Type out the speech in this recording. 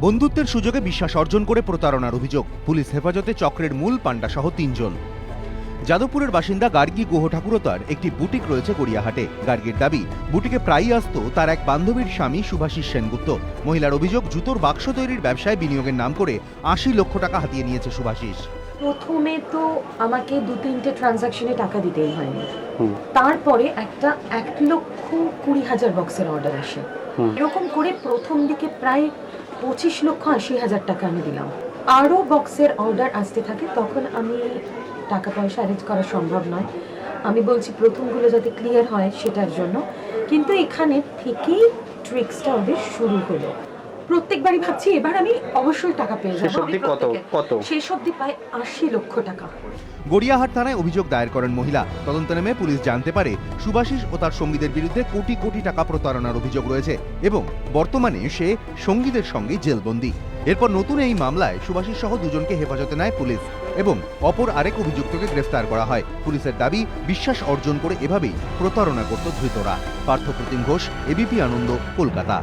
বন্ধুত্বের সুযোগে বিশ্বাস অর্জন করে প্রতারণার অভিযোগ। পুলিশ হেফাজতে চক্রের মূল পাণ্ডা সহ ৩ জন। যাদবপুরের বাসিন্দা গার্গী গুহ ঠাকুরতার একটি বুটিক রয়েছে গড়িয়াহাটে। গার্গীর দাবি, বুটিকে প্রায়ই আসতো তার এক বান্ধবীর স্বামী শুভাশিস সেনগুপ্ত। মহিলার অভিযোগ, জুতোর বাক্স তৈরির ব্যবসায় বিনিয়োগের নাম করে ৮০ লক্ষ টাকা হাতিয়ে নিয়েছে শুভাশিস। প্রথমে তো আমাকে ২-৩টে ট্রানজাকশনে টাকা দিতেই হয়নি, তারপরে একটা ১,২০,০০০ বক্সের অর্ডার আসে। এরকম করে প্রথম দিকে প্রায় ২৫,৮০,০০০ টাকা আমি দিলাম। আরও বক্সের অর্ডার আসতে থাকে, তখন আমি টাকা পয়সা অ্যারেঞ্জ করা সম্ভব নয়। আমি বলছি প্রথমগুলো যাতে ক্লিয়ার হয় সেটার জন্য, কিন্তু এখানে থেকেই ট্রিক্সটা ওদের শুরু হলো। প্রত্যেকবারই ভাবছি এবার আমি অবশ্যই টাকা পেয়ে যাবো। শেষ অবধি পাই ৮০ লক্ষ টাকা। গড়িয়াহাট থানায় অভিযোগ দায়ের করেন মহিলা। তদন্ত নেমে পুলিশ জানতে পারে শুভাশিস ও তার সঙ্গীদের বিরুদ্ধে কোটি কোটি টাকা প্রতারণার অভিযোগ রয়েছে এবং বর্তমানে সে সঙ্গীদের সঙ্গে জেলবন্দি। এরপর নতুন এই মামলায় শুভাশিস সহ ২ জনকে হেফাজতে নেয় পুলিশ এবং অপর আরেক অভিযুক্তকে গ্রেফতার করা হয়। পুলিশের দাবি, বিশ্বাস অর্জন করে এভাবেই প্রতারণা করত ধৃতরা। পার্থপ্রতিম ঘোষ, এবিপি আনন্দ, কলকাতা।